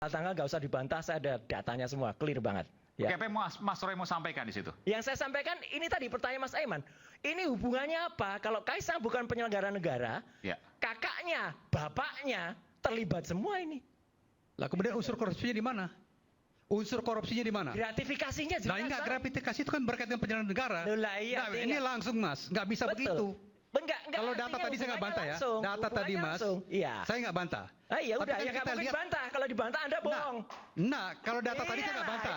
Tanggal nggak usah dibantah, saya ada datanya semua, clear banget. Ya. Oke, apa Mas Roy mau sampaikan di situ? Yang saya sampaikan ini tadi pertanyaan Mas Aiman. Ini hubungannya apa? Kalau Kaisang bukan penyelenggara negara, ya. Kakaknya, bapaknya terlibat semua ini. Lah kemudian unsur korupsinya di mana? Unsur korupsinya di mana? Gratifikasinya jelas. Nah, enggak, gratifikasi itu kan berkaitan dengan penyelenggaraan negara. Loh, iya, nah, ini langsung Mas, nggak bisa betul. Begitu. Enggak, kalau data tadi saya nggak bantah langsung, ya. Data tadi Mas, iya. Saya nggak bantah. Ah, ya udah, kan ya nggak mungkin dibantah. Kalau dibantah Anda bohong. Nah, kalau data tadi saya nggak bantah.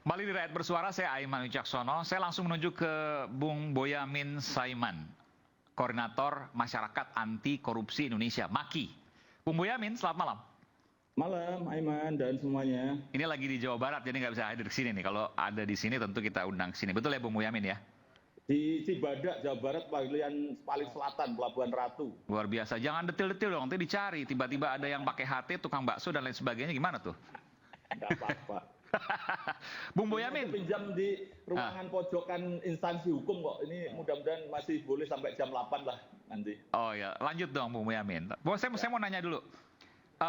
Kembali di Rakyat Bersuara, saya Aiman Wicaksono. Saya langsung menuju ke Bung Boyamin Saiman, Koordinator Masyarakat Anti Korupsi Indonesia, MAKI. Bung Boyamin, selamat malam. Malam, Aiman dan semuanya. Ini lagi di Jawa Barat, jadi nggak bisa hadir ke sini nih. Kalau ada di sini tentu kita undang ke sini. Betul ya Bung Boyamin ya? Di Cibadak, Jawa Barat, paling selatan, Pelabuhan Ratu. Luar biasa. Jangan detil-detil dong, nanti dicari. Tiba-tiba ada yang pakai HT, tukang bakso dan lain sebagainya. Gimana tuh? Nggak apa-apa. Bung Boyamin. Pinjam di ruangan pojokan instansi hukum kok. Ini mudah-mudahan masih boleh sampai jam 8 lah nanti. Oh ya, lanjut dong Bung Boyamin. Saya mau nanya dulu.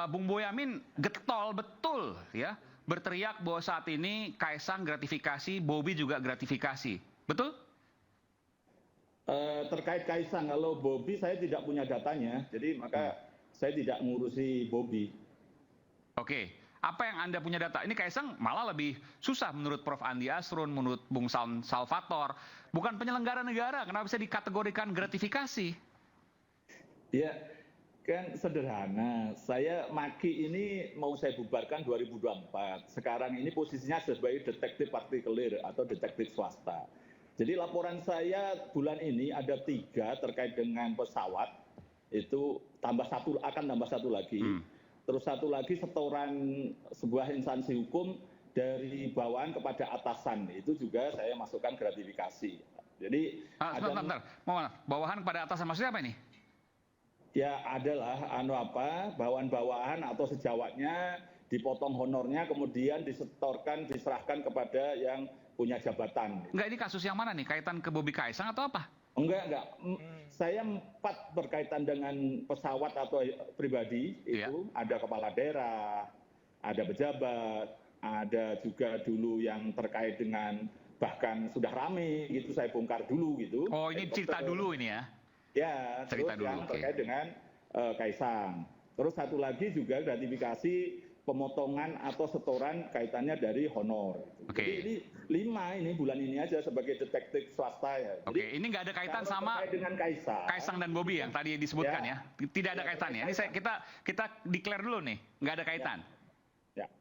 Bung Boyamin getol betul ya berteriak bahwa saat ini Kaisang gratifikasi, Bobi juga gratifikasi. Betul? Terkait Kaisang, kalau Bobi saya tidak punya datanya, jadi maka saya tidak ngurusi Bobi. Oke. Apa yang Anda punya data? Ini Kaisang malah lebih susah menurut Prof. Andi Asrun, menurut Bung Salvator. Bukan penyelenggara negara, kenapa bisa dikategorikan gratifikasi? Ya, kan sederhana. Saya MAKI ini mau saya bubarkan 2024. Sekarang ini posisinya sebagai detektif partikelir atau detektif swasta. Jadi laporan saya bulan ini ada 3 terkait dengan pesawat. Itu akan tambah satu lagi. Terus satu lagi setoran sebuah instansi hukum dari bawahan kepada atasan, itu juga saya masukkan gratifikasi. Jadi sebentar. Bawahan kepada atasan maksudnya apa ini? Ya adalah bawahan-bawahan atau sejawatnya dipotong honornya kemudian diserahkan kepada yang punya jabatan. Enggak, ini kasus yang mana nih? Kaitan ke Bobi Kaisang atau apa? Enggak. Saya 4 berkaitan dengan pesawat atau pribadi itu. Ada kepala daerah, ada pejabat, ada juga dulu yang terkait dengan bahkan sudah rame gitu, saya bongkar dulu gitu. Oh, ini cerita dulu ini ya? Ya, cerita terus dulu, yang terkait dengan Kaisang. Terus satu lagi juga gratifikasi pemotongan atau setoran kaitannya dari honor. Jadi ini 5 ini bulan ini aja sebagai detektif swasta ya. Oke, ini nggak ada kaitan sama dengan Kaisang dan Bobi yang tadi disebutkan ya. Tidak ada kaitannya. Ini kita declare dulu nih, nggak ada kaitan. Ya.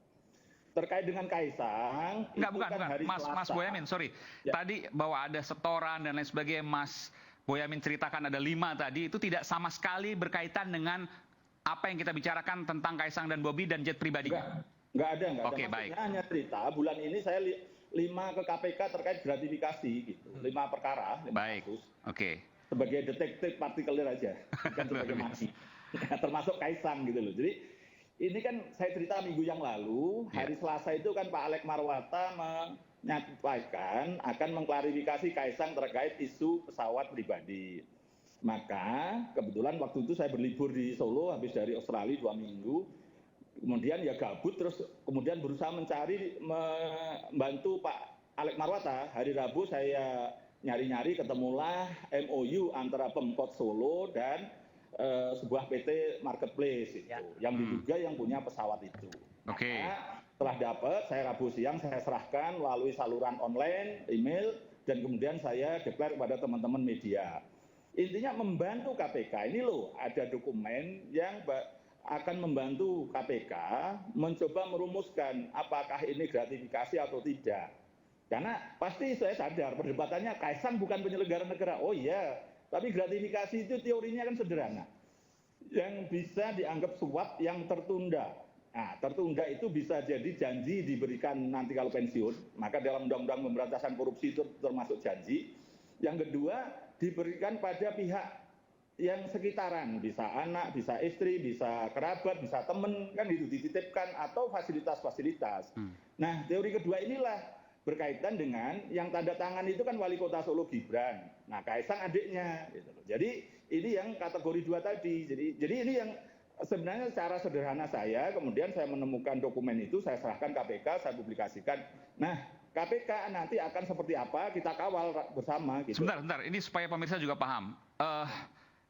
Terkait dengan Kaisang, bukan. Mas Boyamin, sorry. Ya. Tadi bahwa ada setoran dan lain sebagainya, Mas Boyamin ceritakan ada 5 tadi, itu tidak sama sekali berkaitan dengan apa yang kita bicarakan tentang Kaisang dan Bobi dan jet pribadinya? Nggak ada. Oke, baik. Hanya cerita, bulan ini saya 5 ke KPK terkait gratifikasi gitu. 5 perkara, 5 baik. kasus. Oke. Sebagai detektif partikelir aja, bukan sebagai MAKI. Termasuk Kaisang gitu loh. Jadi ini kan saya cerita minggu yang lalu, hari Selasa itu kan Pak Alek Marwata menyampaikan akan mengklarifikasi Kaisang terkait isu pesawat pribadi. Maka kebetulan waktu itu saya berlibur di Solo habis dari Australia 2 minggu. Kemudian ya gabut, terus kemudian berusaha membantu Pak Alek Marwata. Hari Rabu saya nyari-nyari, ketemulah MOU antara Pemkot Solo dan sebuah PT Marketplace itu, yang diduga yang punya pesawat itu. Oke. Setelah dapat, saya Rabu siang saya serahkan melalui saluran online, email, dan kemudian saya deklar kepada teman-teman media. Intinya membantu KPK, ini loh ada dokumen yang akan membantu KPK mencoba merumuskan apakah ini gratifikasi atau tidak. Karena pasti saya sadar perdebatannya Kaisang bukan penyelenggara negara. Oh iya, tapi gratifikasi itu teorinya kan sederhana. Yang bisa dianggap suap yang tertunda. Nah, tertunda itu bisa jadi janji diberikan nanti kalau pensiun, maka dalam Undang-Undang Pemberantasan Korupsi itu termasuk janji. Yang kedua, diberikan pada pihak yang sekitaran, bisa anak, bisa istri, bisa kerabat, bisa teman, kan itu dititipkan, atau fasilitas-fasilitas. Nah, teori kedua inilah berkaitan dengan yang tanda tangan itu kan Wali Kota Solo Gibran. Nah, Kaisang adiknya gitu loh. Jadi ini yang kategori 2 tadi. Jadi ini yang sebenarnya secara sederhana saya, kemudian saya menemukan dokumen itu, saya serahkan KPK, saya publikasikan. Nah, KPK nanti akan seperti apa, kita kawal bersama gitu. Sebentar. Ini supaya pemirsa juga paham.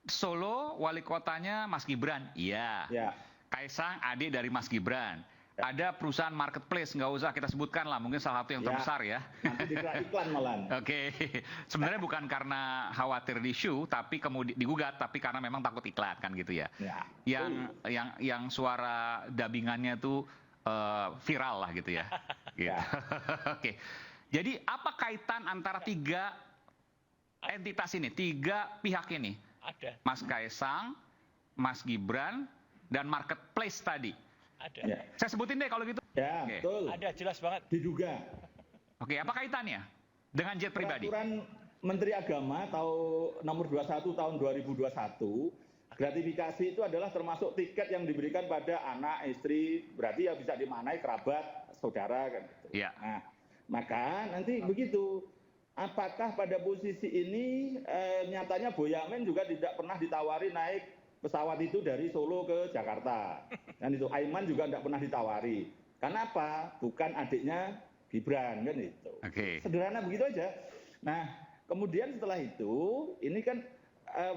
Solo wali kotanya Mas Gibran, iya. Ya. Kaisang adik dari Mas Gibran. Ada perusahaan marketplace, nggak usah kita sebutkan lah, mungkin salah satu yang terbesar ya. Nanti dikira iklan malah. Oke, sebenarnya bukan karena khawatir di issue, tapi kemudian digugat, tapi karena memang takut iklan kan gitu ya. Ya. Yang suara dubbingannya tuh viral lah gitu ya. Gitu. Ya. Oke, jadi apa kaitan antara 3 entitas ini, 3 pihak ini? Ada. Mas Kaisang, Mas Gibran, dan marketplace tadi. Ada. Ya. Saya sebutin deh kalau gitu. Ya, Oke. betul. Ada, jelas banget. Diduga. Oke, apa kaitannya dengan jet pribadi? Peraturan Menteri Agama nomor 21 tahun 2021, gratifikasi itu adalah termasuk tiket yang diberikan pada anak, istri, berarti ya bisa dimaknai kerabat, saudara kan gitu. Iya. Nah, maka nanti begitu. Apakah pada posisi ini nyatanya Boyamin juga tidak pernah ditawari naik pesawat itu dari Solo ke Jakarta. Dan itu Aiman juga tidak pernah ditawari. Kenapa? Bukan adiknya Gibran kan itu. Oke. Sederhana begitu aja. Nah, kemudian setelah itu, ini kan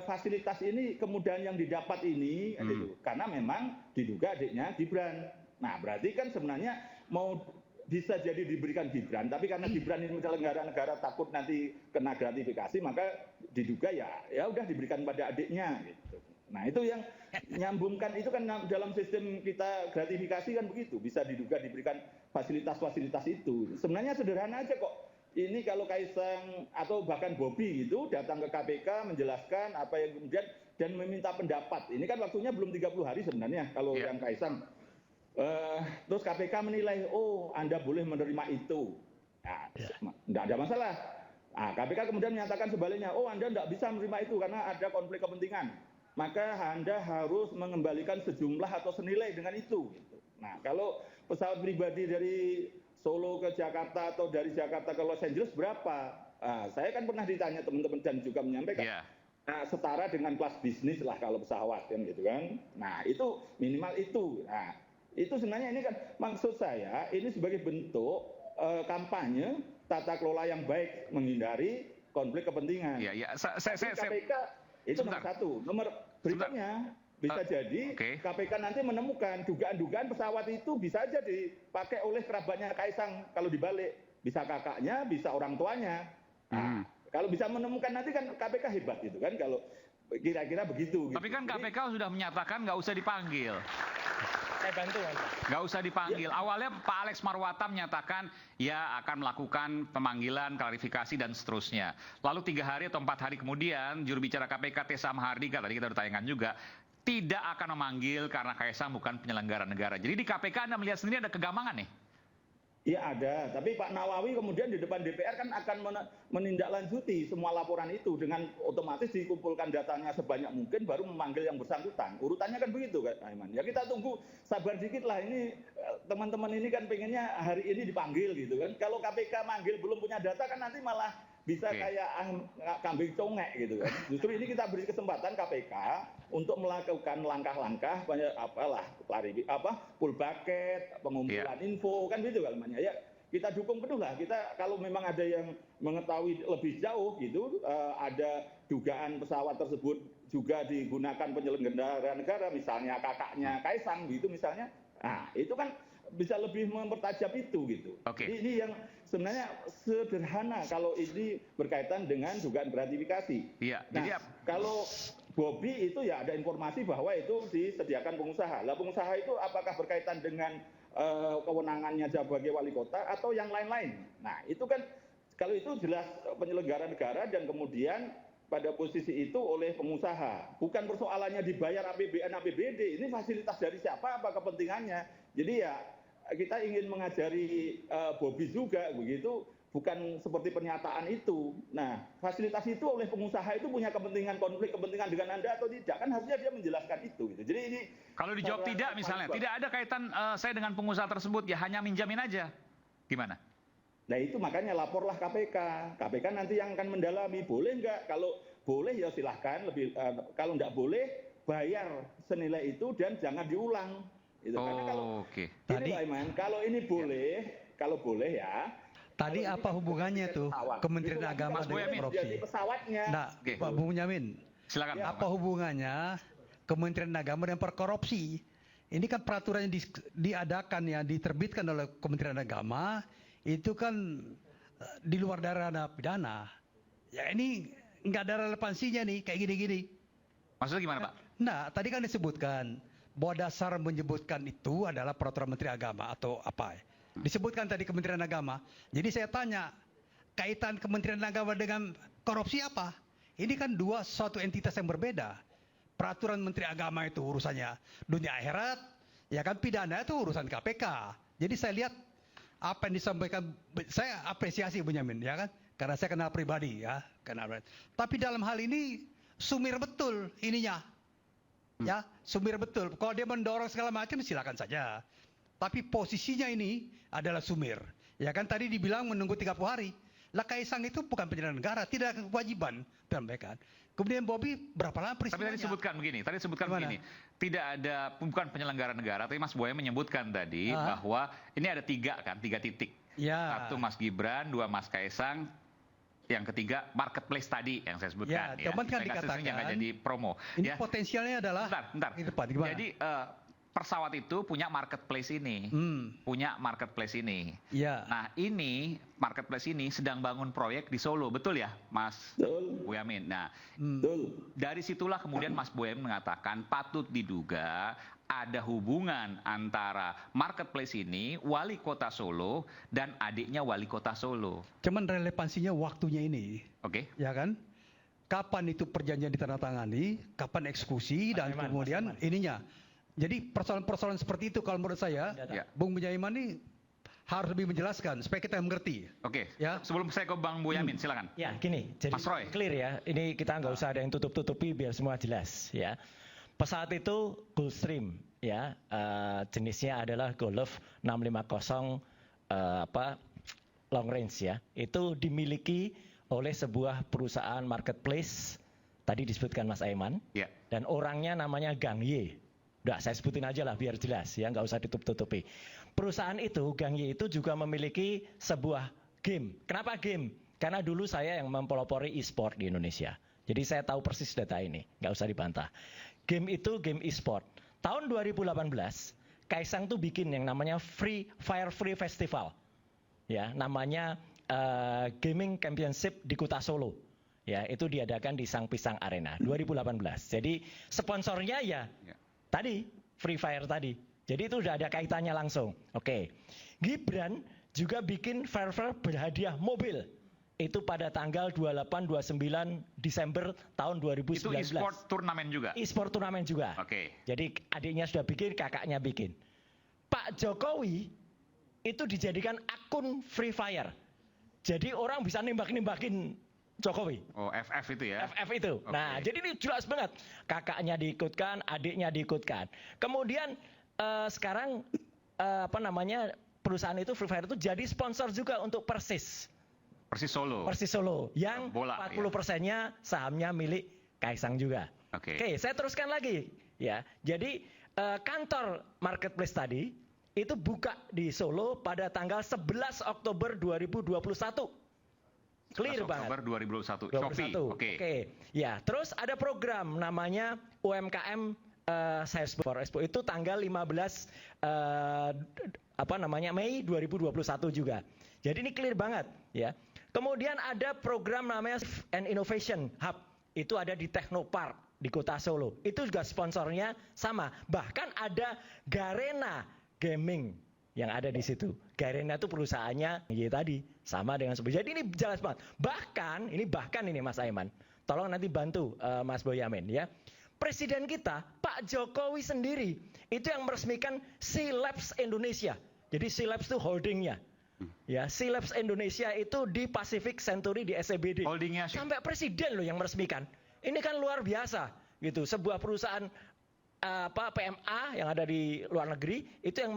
fasilitas ini kemudian yang didapat ini, gitu. Karena memang diduga adiknya Gibran. Nah, berarti kan sebenarnya mau bisa jadi diberikan Gibran, tapi karena Gibran ini penyelenggara negara takut nanti kena gratifikasi, maka diduga ya udah diberikan pada adiknya. Gitu. Nah, itu yang nyambungkan itu kan dalam sistem kita gratifikasi kan begitu, bisa diduga diberikan fasilitas-fasilitas itu. Sebenarnya sederhana aja kok. Ini kalau Kaisang atau bahkan Bobi gitu datang ke KPK menjelaskan apa yang kemudian dan meminta pendapat. Ini kan waktunya belum 30 hari sebenarnya kalau yang Kaisang. Terus KPK menilai, oh Anda boleh menerima itu. Nah, tidak ada masalah. Nah, KPK kemudian menyatakan sebaliknya, oh Anda tidak bisa menerima itu karena ada konflik kepentingan. Maka Anda harus mengembalikan sejumlah atau senilai dengan itu. Gitu. Nah, kalau pesawat pribadi dari Solo ke Jakarta atau dari Jakarta ke Los Angeles berapa? Saya kan pernah ditanya teman-teman dan juga menyampaikan. Yeah. Nah, setara dengan kelas bisnis lah kalau pesawat kan gitu kan. Nah, itu minimal itu. Nah, itu sebenarnya ini kan maksud saya ini sebagai bentuk kampanye tata kelola yang baik menghindari konflik kepentingan. Iya, iya. KPK itu nomor satu. Nomor berikutnya bisa jadi KPK nanti menemukan dugaan-dugaan pesawat itu bisa aja dipakai oleh kerabatnya Kaisang kalau dibalik. Bisa kakaknya, bisa orang tuanya. Nah, kalau bisa menemukan nanti kan KPK hebat gitu kan kalau kira-kira begitu. Gitu. Tapi kan KPK sudah menyatakan nggak usah dipanggil. Saya bantu, Mas. Nggak usah dipanggil. Awalnya Pak Alex Marwata menyatakan ya akan melakukan pemanggilan, klarifikasi dan seterusnya. Lalu 3 hari atau 4 hari kemudian juru bicara KPK Tessa Mahardika tadi kita udah tayangkan juga tidak akan memanggil karena Kaisang bukan penyelenggara negara. Jadi di KPK Anda melihat sendiri ada kegamangan nih? Iya ada, tapi Pak Nawawi kemudian di depan DPR kan akan menindaklanjuti semua laporan itu dengan otomatis dikumpulkan datanya sebanyak mungkin baru memanggil yang bersangkutan. Urutannya kan begitu kan, Aiman. Ya kita tunggu sabar dikit lah ini teman-teman ini kan pengennya hari ini dipanggil gitu kan. Kalau KPK manggil belum punya data kan nanti malah bisa kayak kambing congek gitu kan. Justru ini kita beri kesempatan KPK untuk melakukan langkah-langkah full bucket, pengumpulan info kan gitu kan namanya. Ya kita dukung penuh lah. Kita kalau memang ada yang mengetahui lebih jauh gitu, ada dugaan pesawat tersebut juga digunakan penyelenggara negara, misalnya kakaknya Kaisang gitu misalnya. Nah, itu kan bisa lebih mempertajam itu gitu. Ini yang sebenarnya sederhana kalau ini berkaitan dengan dugaan gratifikasi. Iya. Nah, kalau Bobi itu ya ada informasi bahwa itu disediakan pengusaha. Lah pengusaha itu apakah berkaitan dengan kewenangannya sebagai wali kota atau yang lain-lain? Nah, itu kan kalau itu jelas penyelenggara negara dan kemudian pada posisi itu oleh pengusaha. Bukan persoalannya dibayar APBN, APBD. Ini fasilitas dari siapa, apa kepentingannya. Jadi ya kita ingin mengajari Bobi juga begitu, bukan seperti pernyataan itu. Nah, fasilitas itu oleh pengusaha itu punya kepentingan, konflik kepentingan dengan Anda atau tidak, kan harusnya dia menjelaskan itu. Gitu. Jadi ini kalau dijawab tidak misalnya, tidak ada kaitan saya dengan pengusaha tersebut, ya hanya minjamin aja. Gimana? Nah itu makanya laporlah KPK. KPK nanti yang akan mendalami, boleh nggak? Kalau boleh ya silahkan, kalau nggak boleh bayar senilai itu dan jangan diulang. Itu. Karena kalau Oke. ini Pak Iman, kalau ini boleh, kalau boleh ya. Tadi kalau ini apa kan hubungannya tuh pesawat. Kementerian Itu Agama nanti dengan Boyamin. korupsi? jadi pesawatnya. Nah, Oke. Pak Bung Yamin, Silakan. Ya, Pak. apa hubungannya Kementerian Agama dengan perkorupsi? Ini kan peraturan yang diadakan ya, diterbitkan oleh Kementerian Agama, itu kan di luar dari ranah pidana. Ya ini nggak ada relevansinya nih, kayak gini-gini. Maksudnya gimana, Pak? Nah, tadi kan disebutkan bahwa dasar menyebutkan itu adalah peraturan Menteri Agama atau apa ya. Disebutkan tadi Kementerian Agama. Jadi saya tanya, kaitan Kementerian Agama dengan korupsi apa? Ini kan suatu entitas yang berbeda. Peraturan Menteri Agama itu urusannya dunia akhirat, ya kan pidana itu urusan KPK. Jadi saya lihat apa yang disampaikan, saya apresiasi Benyamin, ya kan? Karena saya kenal pribadi, ya. Tapi dalam hal ini sumir betul ininya. Ya, sumir betul. Kalau dia mendorong segala macam silakan saja. Tapi posisinya ini adalah sumir. Ya kan tadi dibilang menunggu 30 hari. Lah Kaisang itu bukan penyelenggara negara, tidak ada kewajiban menyampaikan. Kemudian Bobby berapa lama Tapi peristiwanya? tadi disebutkan begini, tidak ada, bukan penyelenggara negara, tapi Mas Boya menyebutkan tadi bahwa ini ada tiga titik. Ya. Satu Mas Gibran, dua Mas Kaisang, yang ketiga marketplace tadi yang saya sebutkan. Ya, teman kan Saya kasih dikatakan, jangan jadi promo. Ini potensialnya adalah Bentar. di depan, gimana? Jadi pesawat itu punya marketplace ini, Ya. Nah ini marketplace ini sedang bangun proyek di Solo, betul ya, Mas Betul. Boyamin? Nah, Betul. dari situlah kemudian Mas Boyamin mengatakan patut diduga ada hubungan antara marketplace ini, wali kota Solo, dan adiknya wali kota Solo. Cuman relevansinya waktunya ini. Oke? Ya kan? Kapan itu perjanjian ditandatangani, kapan eksekusi, dan Mas kemudian Eman. ininya. Jadi persoalan-persoalan seperti itu kalau menurut saya, Ya. Bung Bunyaman ini harus lebih menjelaskan supaya kita mengerti. Oke. Ya. Sebelum saya ke Bang Boyamin, silakan. Ya, gini, jadi Mas Roy. clear ya. Ini kita nggak usah ada yang tutup-tutupi biar semua jelas ya. Pesawat itu Gulfstream ya, jenisnya adalah Golf 650 long range ya. Itu dimiliki oleh sebuah perusahaan marketplace, tadi disebutkan Mas Aiman, Ya. dan orangnya namanya Gang Ye. Udah, saya sebutin aja lah biar jelas ya, nggak usah ditutup-tutupi. Perusahaan itu, Gang Ye itu juga memiliki sebuah game. Kenapa game? Karena dulu saya yang mempelopori e-sport di Indonesia. Jadi saya tahu persis data ini, nggak usah dibantah. Game itu game e-sport. Tahun 2018, Kaisang tuh bikin yang namanya Free Festival. Ya, namanya Gaming Championship di Kota Solo. Ya, itu diadakan di Sang Pisang Arena 2018. Jadi sponsornya ya. Tadi, Free Fire tadi. Jadi itu udah ada kaitannya langsung. Oke. Gibran juga bikin Fair berhadiah mobil. Itu pada tanggal 28-29 Desember tahun 2019. Itu e-sport turnamen juga? E-sport turnamen juga. Oke. Jadi adiknya sudah bikin, kakaknya bikin. Pak Jokowi itu dijadikan akun Free Fire. Jadi orang bisa nembak-nembakin Jokowi. Oh, FF itu ya? FF itu. Oke. Nah, jadi ini jelas banget. Kakaknya diikutkan, adiknya diikutkan. Kemudian sekarang perusahaan itu Free Fire itu jadi sponsor juga untuk Persis Persis Solo yang Bola, 40%-nya sahamnya milik Kaisang juga. Oke. Oke, saya teruskan lagi ya. Jadi kantor marketplace tadi itu buka di Solo pada tanggal 11 Oktober 2021. Clear banget. Oktober 2021. Shopee. Oke. Ya, terus ada program namanya UMKM Sales for Expo itu tanggal 15 Mei 2021 juga. Jadi ini clear banget ya. Kemudian ada program namanya and Innovation Hub. Itu ada di Technopark di Kota Solo. Itu juga sponsornya sama. Bahkan ada Garena Gaming yang ada di situ. Garena itu perusahaannya tadi sama dengan sebelumnya. Jadi ini jelas banget. Bahkan ini Mas Aiman. Tolong nanti bantu Mas Boyamin ya. Presiden kita Pak Jokowi sendiri itu yang meresmikan SeaLabs Indonesia. Jadi SeaLabs itu holdingnya. Ya, SeaLabs Indonesia itu di Pacific Century di SCBD. Holdingnya Sampai presiden loh yang meresmikan. Ini kan luar biasa gitu. Sebuah perusahaan PMA yang ada di luar negeri itu yang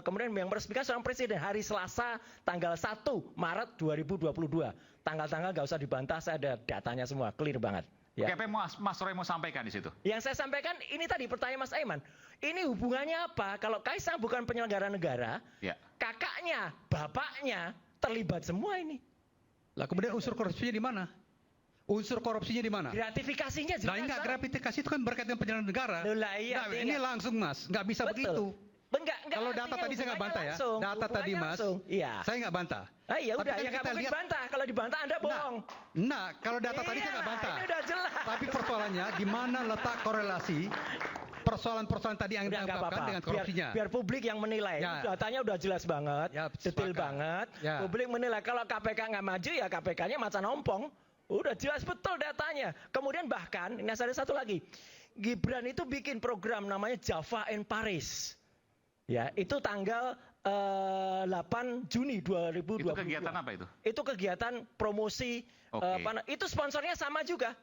kemudian yang meresmikan seorang presiden hari Selasa tanggal 1 Maret 2022. Tanggal-tanggal nggak usah dibantah, saya ada datanya semua, clear banget. Ya. Oke, apa yang Mas Roy mau sampaikan di situ? Yang saya sampaikan ini tadi pertanyaan Mas Aiman. Ini hubungannya apa? Kalau Kaisang bukan penyelenggara negara, Ya. kakaknya, bapaknya terlibat semua ini. Lah kemudian unsur korupsinya di mana? Unsur korupsinya di mana? Gratifikasinya jelas. Nah, enggak, gratifikasi itu kan berkaitan dengan penyelenggaraan negara. Loh, lah, iya, Nah, artinya- ini langsung Mas, nggak bisa Betul. begitu. Enggak, Kalau data artinya tadi saya nggak bantah ya. hubungannya Data langsung, tadi Mas, langsung. Iya. saya nggak bantah. Ah, ya Tapi udah, kan ya nggak kita mungkin lihat- dibantah. Kalau dibantah Anda bohong. Nah, kalau data tadi saya nggak Iyalah, bantah. ini udah jelas. Tapi persoalannya di mana letak korelasi persoalan-persoalan tadi yang Udah nggak diungkapkan apa-apa. dengan korupsinya? Biar publik yang menilai. Ya. Datanya udah jelas banget, Ya, detail sepakat. banget. Ya. Publik menilai. Kalau KPK nggak maju ya KPK-nya macan ompong. Udah jelas betul datanya. Kemudian bahkan, ini ada satu lagi. Gibran itu bikin program namanya Java and Paris. Ya, itu tanggal 8 Juni 2022. Itu kegiatan apa itu? Itu kegiatan promosi. Oke. Itu sponsornya sama juga.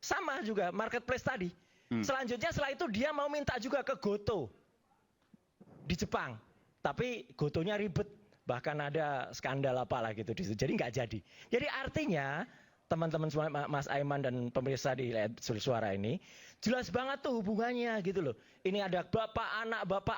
Sama juga, marketplace tadi. Selanjutnya setelah itu dia mau minta juga ke Goto. Di Jepang. Tapi Gotonya ribet. Bahkan ada skandal apalah gitu di situ. Jadi nggak jadi. Jadi artinya teman-teman semua, Mas Aiman dan pemirsa di Suara ini, jelas banget tuh hubungannya gitu loh. Ini ada bapak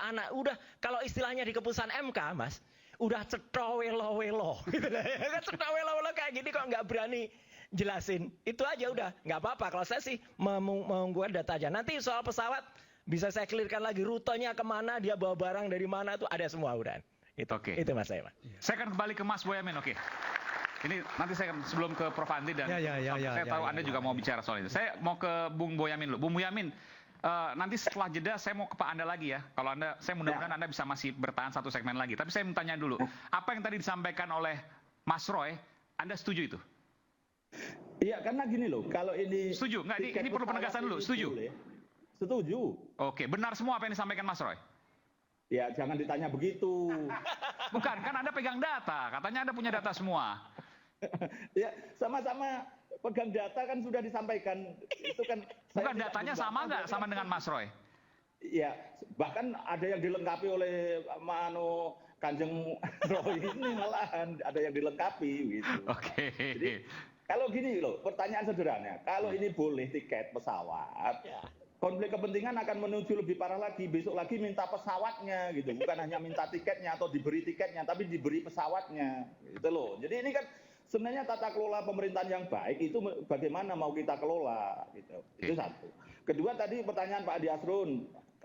anak. Udah kalau istilahnya di keputusan MK, Mas, udah cetowelo-welo. Gitu lah. Cetowelo-welo kayak gini kok nggak berani jelasin. Itu aja udah, nggak apa-apa. Kalau saya sih mengunggulkan data aja. Nanti soal pesawat bisa saya clearkan lagi rutenya kemana, dia bawa barang dari mana tuh ada semua udah. Itu, Oke. itu Mas Aiman. Saya akan kembali ke Mas Boyamin, oke. Ini nanti saya sebelum ke Prof. Andi dan saya tahu Anda juga mau bicara soal itu. Saya mau ke Bung Boyamin dulu. Bung Boyamin, nanti setelah jeda saya mau ke Pak Anda lagi ya. Kalau Anda, saya mudah-mudahan Anda bisa masih bertahan satu segmen lagi. Tapi saya mau tanya dulu, apa yang tadi disampaikan oleh Mas Roy, Anda setuju itu? Iya, karena gini loh, kalau ini Setuju? Nggak, ini perlu penegasan dulu. Setuju? Setuju. Oke, benar semua apa yang disampaikan Mas Roy? Ya, jangan ditanya begitu. Bukan, kan Anda pegang data. Katanya Anda punya data semua. Ya, sama-sama pegang data kan sudah disampaikan. Itu kan Bukan, datanya sama nggak sama dengan Mas Roy? Ya, bahkan ada yang dilengkapi oleh Kanjeng Roy ini malahan ada yang dilengkapi gitu. Oke. Jadi kalau gini loh, pertanyaan sederhana, kalau ini boleh tiket pesawat, konflik kepentingan akan menuju lebih parah lagi. Besok lagi minta pesawatnya gitu, bukan hanya minta tiketnya atau diberi tiketnya, tapi diberi pesawatnya, gitu loh. Jadi ini kan sebenarnya tata kelola pemerintahan yang baik itu bagaimana mau kita kelola, gitu. Itu satu. Kedua tadi pertanyaan Pak Adi Asrun,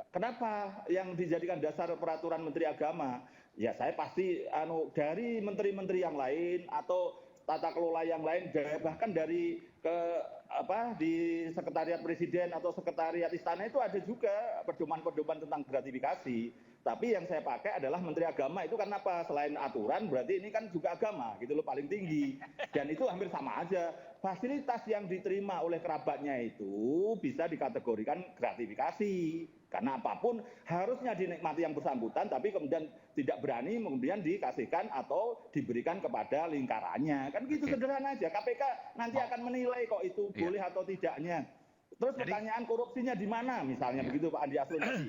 kenapa yang dijadikan dasar peraturan Menteri Agama? Ya saya pasti dari menteri-menteri yang lain atau tata kelola yang lain, bahkan dari di sekretariat presiden atau sekretariat istana itu ada juga pedoman-pedoman tentang gratifikasi. Tapi yang saya pakai adalah Menteri Agama itu karena apa? Selain aturan berarti ini kan juga agama gitu loh, paling tinggi. Dan itu hampir sama aja. Fasilitas yang diterima oleh kerabatnya itu bisa dikategorikan gratifikasi. Karena apapun harusnya dinikmati yang bersangkutan, tapi kemudian tidak berani kemudian dikasihkan atau diberikan kepada lingkarannya. Kan gitu sederhana aja. KPK nanti akan menilai kok itu boleh atau tidaknya. Terus pertanyaan korupsinya di mana misalnya begitu Pak Andi Asrun tadi.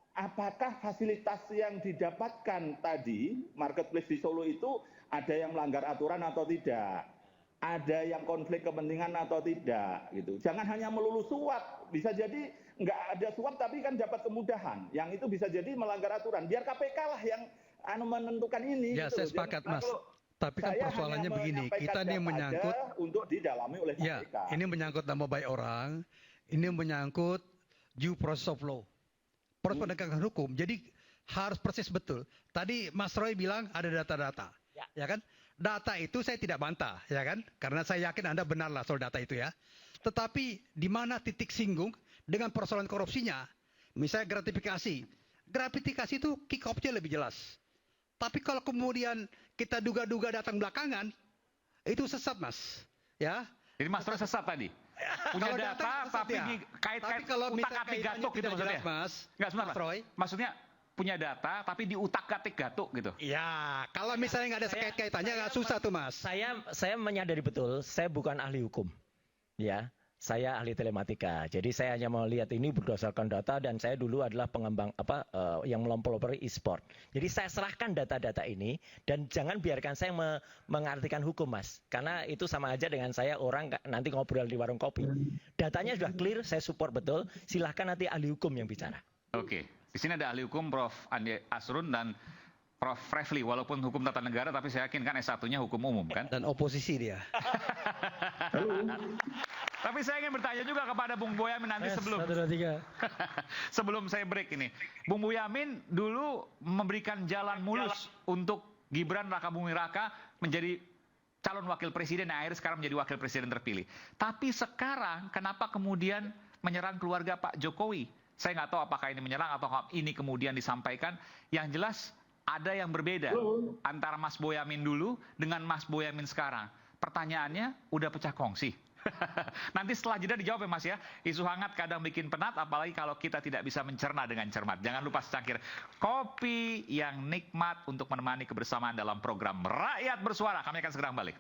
Apakah fasilitas yang didapatkan tadi marketplace di Solo itu ada yang melanggar aturan atau tidak? Ada yang konflik kepentingan atau tidak gitu. Jangan hanya melulu suap, bisa jadi nggak ada suap tapi kan dapat kemudahan. Yang itu bisa jadi melanggar aturan. Biar KPK lah yang menentukan ini. Ya, gitu. saya sepakat Nah, Mas. Tapi kan persoalannya begini, kita ini menyangkut untuk didalami oleh ya, KPK. ini menyangkut nama baik orang, ini menyangkut due process of law. Proses penegakan hukum. Jadi harus persis betul. Tadi Mas Roy bilang ada data-data. Ya kan? Data itu saya tidak bantah, ya kan? Karena saya yakin Anda benarlah soal data itu ya. Tetapi di mana titik singgung dengan persoalan korupsinya? Misalnya gratifikasi. Gratifikasi itu kick off-nya lebih jelas. Tapi kalau kemudian kita duga-duga datang belakangan, itu sesat, Mas. Ya. Jadi Mas Roy sesat tadi. Punya Kalau data sesat, tapi ya. kait-kait Tapi kalau utak-atik kaitannya gatuk gitu tidak maksudnya. jelas, Mas. Enggak, sebentar, Mas Pak. Roy. Maksudnya punya data tapi diutak-atik gatuk gitu. Ya, kalau misalnya nggak ada kait-kaitannya nggak susah tuh, Mas. Saya menyadari betul, saya bukan ahli hukum. Ya. Saya ahli telematika, jadi saya hanya mau lihat ini berdasarkan data dan saya dulu adalah pengembang yang mempelopori e-sport. Jadi saya serahkan data-data ini dan jangan biarkan saya mengartikan hukum, Mas, karena itu sama aja dengan saya orang nanti ngobrol di warung kopi. Datanya sudah clear, saya support betul. Silahkan nanti ahli hukum yang bicara. Oke, di sini ada ahli hukum Prof. Andi Asrun dan Prof. Refli, walaupun hukum tata negara, tapi saya yakin kan S1-nya hukum umum kan? Dan oposisi dia. Tapi saya ingin bertanya juga kepada Bung Boyamin nanti sebelum saya break ini. Bung Boyamin dulu memberikan jalan mulus untuk Gibran Rakabuming Raka menjadi calon wakil presiden yang akhirnya sekarang menjadi wakil presiden terpilih. Tapi sekarang kenapa kemudian menyerang keluarga Pak Jokowi? Saya nggak tahu apakah ini menyerang atau ini kemudian disampaikan. Yang jelas ada yang berbeda antara Mas Boyamin dulu dengan Mas Boyamin sekarang. Pertanyaannya udah pecah kongsi. Nanti setelah jeda dijawab ya Mas ya. Isu hangat kadang bikin penat, apalagi kalau kita tidak bisa mencerna dengan cermat. Jangan lupa secangkir kopi yang nikmat untuk menemani kebersamaan dalam program Rakyat Bersuara. Kami akan segera kembali.